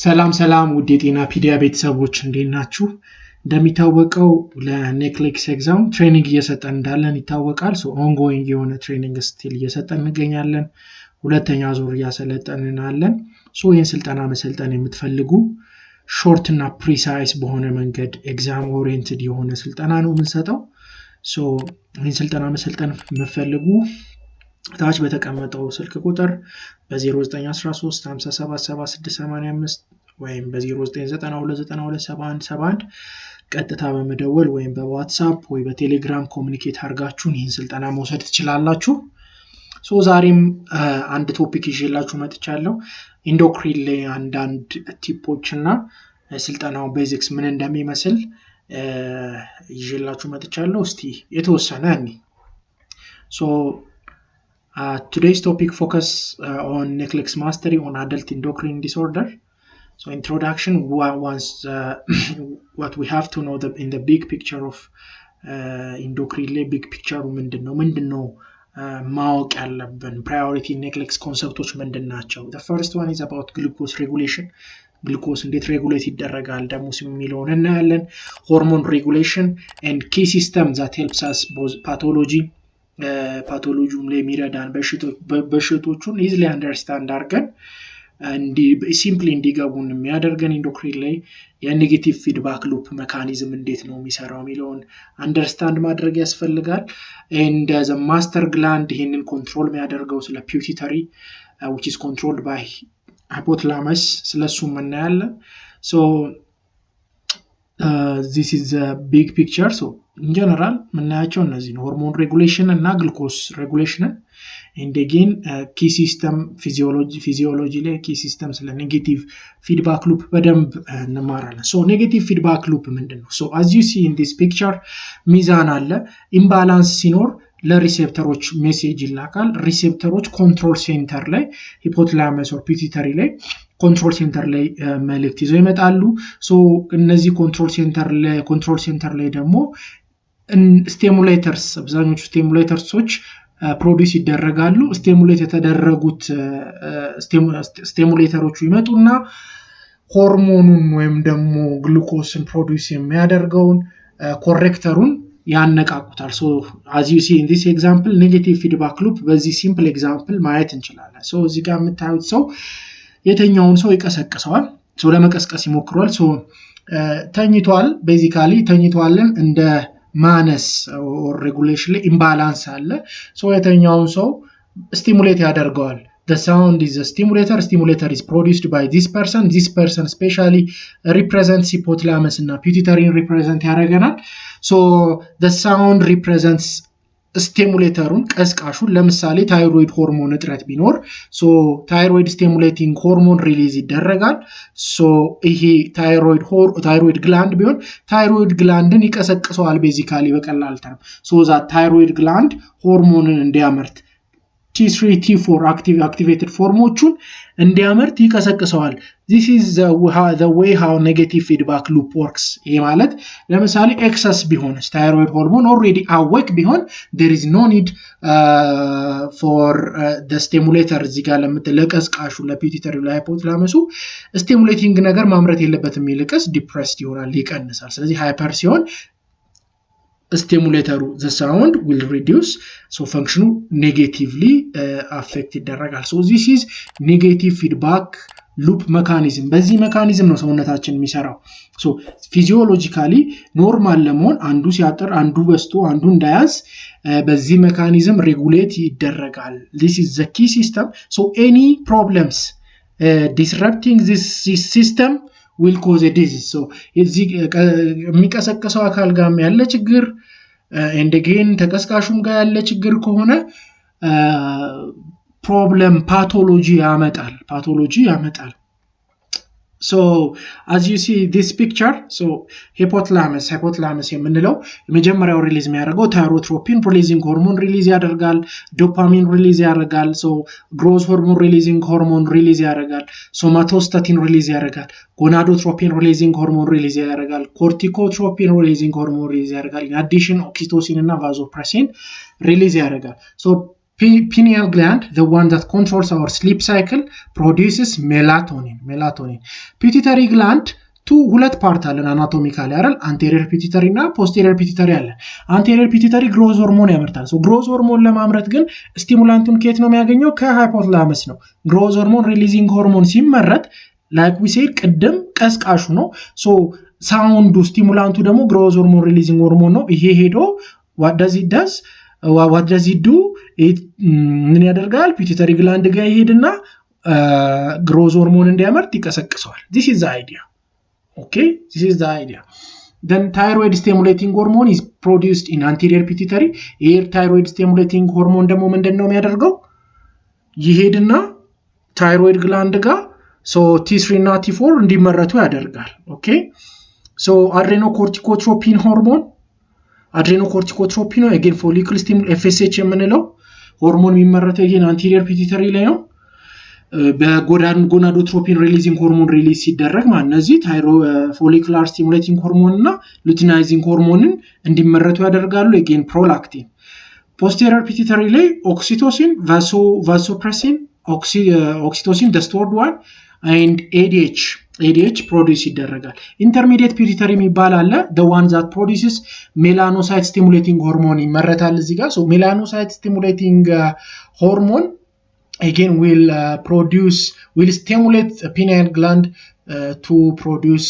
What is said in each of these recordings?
ሰላም ውድ የጤና ፒዲያ ቤተሰቦች እንዴት ናችሁ? እንደሚታወቀው ለኔክሌክስ ኤግዛም ትሬኒንግ እየሰጠን እንዳለን ይታወቃል። ኦንጎይንግ የሆነ ትሬኒንግ ስቲል እየሰጠን እንገኛለን። ሁለተኛ ዙር እያሰለጠንን አለን። ይህን ስልጠና መሰልጠን የምትፈልጉ ሾርት እና ፕሪሳይስ በሆነ መንገድ ኤግዛም ኦሪየንትድ የሆነ ስልጠና ነው የምንሰጠው። ይህን ስልጠና መሰልጠን የምትፈልጉ ታች በተቀመጠው ስልክ ቁጥር በ0913 577685 ወይም በ0992927171 ቀጥታ በመደወል ወይም በዋትስአፕ ወይ በቴሌግራም ኮሙኒኬት አድርጋችሁን ይህን ስልጠና መውሰድ ትችላላችሁ። ዛሬም አንድ ቶፒክ ይዤላችሁ መጥቻለሁ። ኢንዶክሪን ላይ አንዳንድ ቲፖች እና ስልጠናው ቤዚክስ ምን እንደሚመስል ይዤላችሁ መጥቻለሁ። እስቲ የተወሰነ today's topic focus on NCLEX mastery on adult endocrine disorder. Introduction, what we have to know in the big picture of endocrine big picture ምንድነው ማወቅ ያለብን priority NCLEX concepts ምንድናቸው? The first one is about glucose regulation. glucose እንዴት regulate ይደረጋል ደሞስ የሚለውን እናያለን። hormone regulation and key systems that helps us both pathology ፓቶሎጂውን ላይ የሚረዳን በሽቶቹን easily understand አድርገን ሲምፕሊ እንዲገቡን የሚያደርገን ኢንዶክሪን ላይ የኔጌቲቭ ፊድባክ ሉፕ ሜካኒዝም እንዴት ነው የሚሰራው የሚለውን አንደርስታንድ ማድረግ ያስፈልጋል። and the master gland ይሄንን ኮንትሮል የሚያደርገው ስለ pituitary which is controlled by hypothalamus ስለሱም እናያለን። this is a big picture. in general ምናያቸው እነዚህ ነው hormone regulation እና glucose regulation and again key system physiology ላይ key system ስለ negative feedback loop በደንብ እንማራለን። negative feedback loop ምንድነው? as you see in this picture ሚዛን አለ። imbalance ሲኖር ለሪሴፕተሮች ሜሴጅ ይላካል። ሪሴፕተሮች ኮንትሮል ሴንተር ላይ hypothalamus or pituitary ላይ ኮንትሮል ሴንተር ላይ መልእክት ይዘው ይመጣሉ። እነዚህ ኮንትሮል ሴንተር ላይ ደግሞ ስቲሙሌተርስ አብዛኞቹ ስቲሙሌተርሶች ፕሮዲዩስ ይደረጋሉ። ስቲሙሌት የተደረጉት ስቲሙሌተሮቹ ይመጡና ሆርሞኑን ወይም ደግሞ ግሉኮስን ፕሮዲዩስ የሚያደርገውን ኮሬክተሩን ያነቃቁታል። as you see in this example negative feedback loop በዚህ simple example ማየት እንችላለን። እዚህ ጋር የምታዩት ሰው የተኛውን ሰው ይቀሰቅሰዋል። ለመቀስቀስ ይሞክራል። ተኝቷል። ቤዚካሊ ተኝቷልን እንደ ማነስ or regulation ላይ imbalance አለ። የተኛውን ሰው ስቲሙሌት ያደርገዋል። the sound is a stimulator is produced by this person specially represents hypothalamus እና pituitary represent ያደርገናል። the sound represents ስቲሙሌተሩን ቀስቃሹን ለምሳሌ ታይሮይድ ሆርሞን እጥረት ቢኖር ታይሮይድ ስቲሙሌቲንግ ሆርሞን ሪሊዝ ይደረጋል። ይሄ ታይሮይድ ግላንድ ቢሆን ታይሮይድ ግላንድን ይቀሰቅሰዋል ቤዚካሊ በቀላል ተርም that ታይሮይድ ግላንድ ሆርሞንን እንዲያመርት T3 T4 activated ፎርሞቹን እንዲያመርት ይቀሰቅሰዋል። this is the way how negative feedback loop works. ይሄ ማለት ለምሳሌ excess ቢሆን thyroid hormone already awake ቢሆን there is no need for the stimulator እዚህ ጋር ለቀስቃሹ ለፒቱተሪ ለሃይፖታላመሱ ስቲሙሌቲንግ ነገር ማምረት የለበትም ይልቅስ ዲፕሬስድ ይሆናል ይቀንሳል። ስለዚህ ሃይፐር ሲሆን stimulator the sound will reduce function negatively affect ይደረጋል። this is negative feedback loop mechanism. በዚህ ሜካኒዝም ነው ሰውነታችን የሚሰራው። ፊዚዮሎጂካሊ ኖርማል ለመሆን አንዱ ሲያጠር አንዱ በስቶ አንዱ እንዳያዝ በዚህ ሜካኒዝም ሬጉሌት ይደረጋል። this is the key system. any problems disrupting this system will cause a disease. እዚህ የሚቀሰቀሰው አካል ጋር ያለ ችግር and again ተቀስቃሹም ጋር ያለ ችግር ከሆነ problem pathology ያመጣል። as you see this picture hypothalamus የምንለው የመጀመሪያው ሪሊዝ የሚያደርገው ታይሮትሮፒን ሪሊዚንግ ሆርሞን ሪሊዝ ያደርጋል። ዶፓሚን ሪሊዝ ያደርጋል። ግሮዝ ሆርሞን ሪሊዚንግ ሆርሞን ሪሊዝ ያደርጋል። ሶማቶስታቲን ሪሊዝ ያደርጋል። ጎናዶትሮፒን ሪሊዚንግ ሆርሞን ሪሊዝ ያደርጋል። ኮርቲኮትሮፒን ሪሊዚንግ ሆርሞን ሪሊዝ ያደርጋል። in addition ኦክሲቶሲን እና ቫዞፕሬሲን ሪሊዝ ያደርጋል። pineal gland, the one that controls our sleep cycle, produces melatonin. Pituitary gland ሁለት ፓርት አለን አናቶሚካሊ አይደል? አንቴሪየር ፒቱታሪ እና ፖስቴሪየር ፒቱታሪ አለ። አንቴሪየር ፒቱታሪ ግሮዝ ሆርሞን ያመርታል። ግሮዝ ሆርሞን ለማምረት ግን ስቲሙላንቱን ከየት ነው የሚያገኘው? ከሃይፖታላመስ ነው። ግሮዝ ሆርሞን ሪሊዚንግ ሆርሞን ሲመረት ላይክ ዊ ሴድ ቅድም ቀስቃሹ ነው። ሳውንዱ ስቲሙላንቱ ደግሞ ግሮዝ ሆርሞን ሪሊዚንግ ሆርሞን ነው። ይሄ ሄዶ what does it do? ምን ያደርጋል? ፒቱታሪ ግላንድ ጋር ይሄድና ግሮዝ ሆርሞን እንዲያመርት ይቀሰቅሰዋል። this is the idea. Okay, this is the idea. Then thyroid stimulating hormone is produced in anterior pituitary. Here thyroid stimulating hormone ደግሞ ምንድነው የሚያደርገው? ይሄድና thyroid gland ጋር T3 እና T4 እንዲመረቱ ያደርጋል። Okay, adrenocorticotropin hormone again follicle stimulating FSH የምንለው ሆርሞን የሚመረተው ይሄን anterior pituitary ላይ ነው። በጎናዶትሮፒን ሪሊዚንግ ሆርሞን ሪሊዝ ሲደረግ ማለት እነዚህ ፎሊኩላር ስቲሙሌቲንግ ሆርሞን እና ሉቲናይዚንግ ሆርሞንን እንዲመረቱ ያደርጋሉ። again prolactin. posterior pituitary ላይ oxytocin, vasopressin, oxytocin the stored one and ADH produce ይደረጋል። intermediate pituitary የሚባል አለ, the one that produces melanocyte stimulating hormone ይመረታል እዚህ ጋር. melanocyte stimulating hormone again will stimulate the pineal gland to produce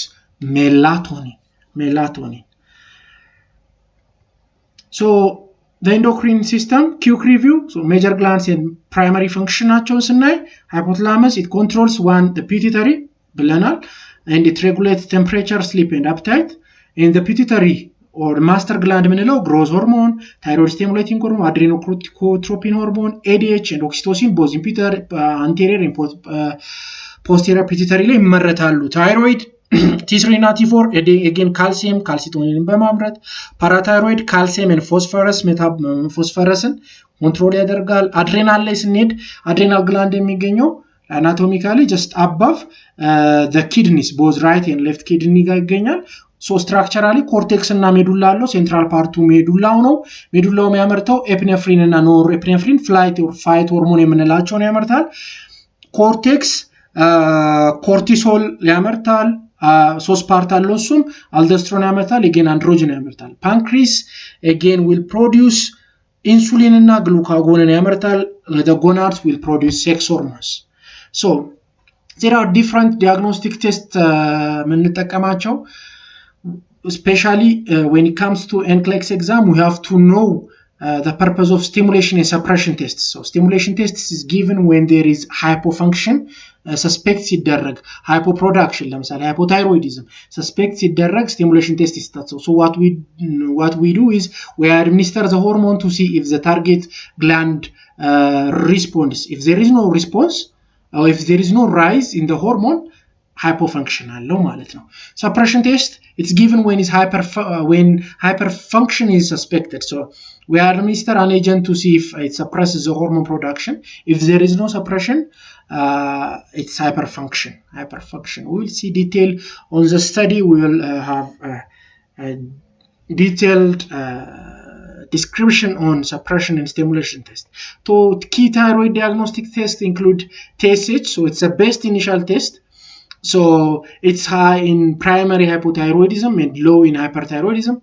melatonin. So the endocrine system, quick review. Major glands and primary function ናቸውን ስናይ hypothalamus, it controls the pituitary ብለናል, and it regulates temperature, sleep and appetite. In the pituitary or master gland ምንለው growth hormone, thyroid stimulating hormone, adrenocorticotropin hormone, ADH and oxytocin both in anterior and posterior pituitary ላይ ይመረታሉ። thyroid T3 እና T4 again calcitonin በማምረት parathyroid calcium and phosphorusን ኮንትሮል ያደርጋል። adrenal ላይ ስንሄድ adrenal gland የሚገኘው anatomically just above the kidneys, both right and left kidney ጋር ይገኛል። structurally cortex እና ሜዱላ አለው። ሴንትራል ፓርቱ ሜዱላው ነው። ሜዱላው የሚያመርተው ኤፒኔፍሪን እና ኖርኤፒኔፍሪን ፍላይት ኦር ፋይት ሆርሞን የምንላቸውን ያመርታል። ኮርቴክስ ኮርቲሶል ያመርታል። ሶስት ፓርት አለው። እሱም አልዶስትሮን ያመርታል፣ again አንድሮጅን ያመርታል። pancreas again will produce insulin እና glucagon ያመርታል። the gonads will produce sex hormones. So there are different diagnostic tests የምንጠቀማቸው. Especially when it comes to NCLEX exam, we have to know the purpose of stimulation and suppression tests. So stimulation tests is given when there is hypofunction, suspect ሲደረግ hypoproduction, ለምሳሌ hypothyroidism suspect ሲደረግ stimulation test ይሰጣል። So what we do is we administer the hormone to see if the target gland responds. If there is no response or if there is no rise in the hormone, hypofunction አለው ማለት ነው። suppression test, it's given when hyperfunction is suspected. So we administer an agent to see if it suppresses the hormone production. If there is no suppression, it's hyperfunction. We will see detail on the study. We will have a detailed description on suppression and stimulation test. So key thyroid diagnostic tests include TSH, so it's the best initial test. So it's high in primary hypothyroidism and low in hyperthyroidism.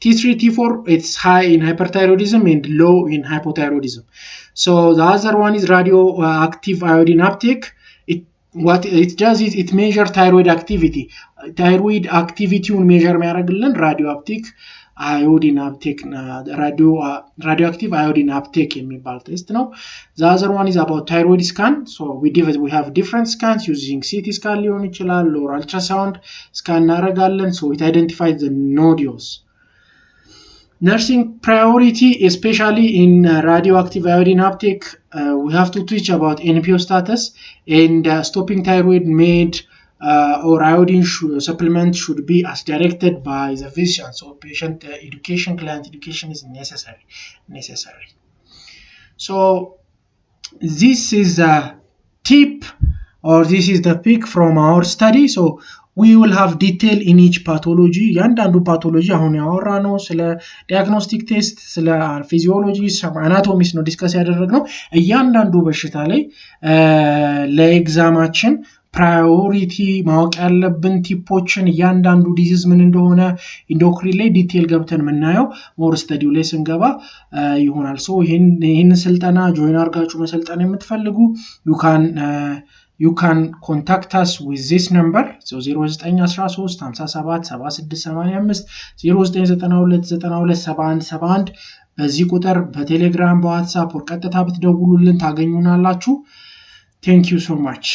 T3, T4, it's high in hyperthyroidism and low in hypothyroidism. So the other one is radioactive iodine uptake. What it does is it measures thyroid activity. Thyroid activity measure የሚያደርግልን radioactive iodine uptake, radioactive iodine uptake የሚባል ቴስት ነው። The other one is about thyroid scan. So we have different scans using CT scan ሊሆን ይችላል or ultrasound scan እናደርጋለን. So it identifies the nodules. Nursing priority, especially in radioactive iodine uptake, we have to teach about NPO status and stopping thyroid med or iodine supplement should be as directed by the physician. So patient education, client education is necessary. So this is a tip or this is the pick from our study. So we will have detail in each pathology ያንዳንዱ ፓቶሎጂ አሁን ያወራ ነው ስለ ዲያግኖስቲክ ቴስት ስለ ፊዚዮሎጂ ስለ አናቶሚስ ነው ዲስከስ ያደረግነው እያንዳንዱ በሽታ ላይ ለኤግዛማችን ፕራዮሪቲ ማወቅ ያለብን ቲፖችን እያንዳንዱ ዲዚዝ ምን እንደሆነ ኢንዶክሪን ላይ ዲቴል ገብተን ምናየው ሞር ስታዲው ላይ ስንገባ ይሆናል ሶ ይሄን ስልጠና ጆይን አርጋችሁ መሰልጠን የምትፈልጉ you can contact us with this number so 0913 57 76 85 0992 92 7171 በዚህ ቁጥር በቴሌግራም በዋትስአፕ ወር ቀጥታ ብትደውሉልን ታገኙናላችሁ thank you so much